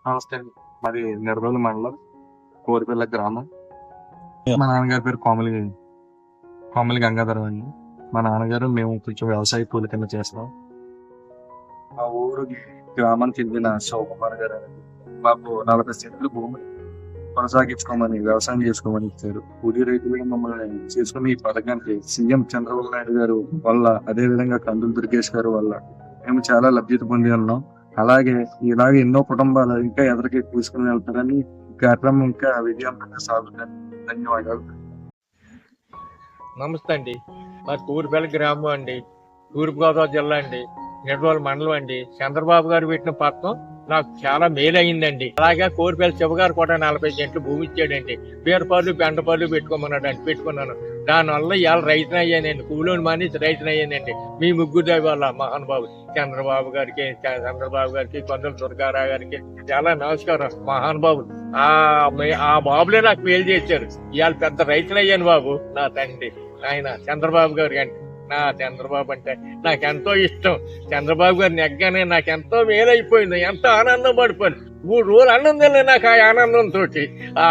నమస్తే అండి. మాది నిర్మల్ మండలం కోరిపల్లి గ్రామం. మా నాన్నగారి పేరు కోమలి గంగాధరం అండి. మా నాన్నగారు మేము కొంచెం వ్యవసాయ కూలి కింద చేస్తాం. మా ఊరు గ్రామానికి చెందిన శివకుమార్ గారు అని మాకు 40 సెంట్లు భూమి కొనసాగించుకోమని వ్యవసాయం చేసుకోమని ఇచ్చారు. కూలీ రైతులుగా మమ్మల్ని చేసుకుని ఈ పథకానికి సీఎం చంద్రబాబు నాయుడు గారు వల్ల, అదే విధంగా కందులు దుర్గేష్ గారు వల్ల మేము చాలా లబ్ధి పొంది ఉన్నాం. అలాగే ఇలాగే ఎన్నో కుటుంబాలు ఇంకా ఎదరికి తీసుకుని వెళ్తారని ఈ కార్యక్రమం ఇంకా విజయవంతంగా సాగుతుంది. ధన్యవాదాలు. నమస్తే అండి. మా కూరిపల్లి గ్రామం అండి, తూర్పుగోదావరి జిల్లా అండి, నిర్మల్ మండలం అండి. చంద్రబాబు గారు పెట్టిన పథకం నాకు చాలా మేలైందండి. అలాగే కోరిపల్లి శివగారు కూడా 40 సెంట్లు భూమి ఇచ్చాడండి. బీరపల్లి బెండపల్లి పెట్టుకోమన్నాడు అండి, పెట్టుకున్నాను. దానివల్ల ఇవాళ రైతుని అయ్యానండి, కూలోని మానేసి రైతుని అయ్యానండి. మీ ముగ్గురు వల్ల మహానుభావు చంద్రబాబు గారికి కొందరు దుర్గారావు గారికి చాలా నమస్కారం. మహానుభావులు ఆ బాబులే నాకు మేలు చేశారు. ఇవాళ పెద్ద రైతుని అయ్యాను బాబు. నా తండ్రి ఆయన చంద్రబాబు గారు అంటే చంద్రబాబు అంటే నాకు ఎంతో ఇష్టం. చంద్రబాబు గారు నెగ్గానే నాకు ఎంతో మేలైపోయింది, ఎంతో ఆనందం పడిపోయింది. 3 రోజులు ఆనందం నాకు ఆ ఆనందంతో.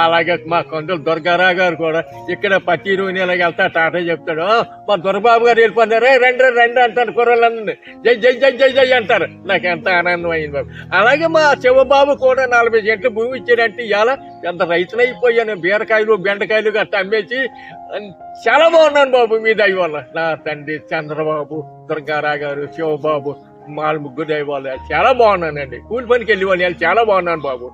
అలాగే మా కొందరు దుర్గారావు గారు కూడా ఇక్కడ పచ్చి రోజు ఇలాగ వెళ్తా టాటా చెప్తాడు. మా దొరబాబు గారు వెళ్ళిపోతారు, రండి రండి అంటారు. కుర్రలందరినీ జై జై జై జై జై అంటారు. నాకు ఎంత ఆనందం అయింది బాబు. అలాగే మా శివబాబు కూడా 40 సెంట్లు భూమి ఇచ్చాడంటే ఇవాళ ఎంత రైతులు అయిపోయాను. బీరకాయలు బెండకాయలు గట్ట అమ్మేసి చాలా బాగున్నాను బాబు. మీ దయ వల్ల నా తండ్రి చంద్రబాబు, దుర్గారావు గారు, శివబాబు, మా ముగ్గురు దయ వల్ల చాలా బాగున్నానండి. కూలి పనికి వెళ్ళి వాళ్ళు చాలా బాగున్నాను బాబు.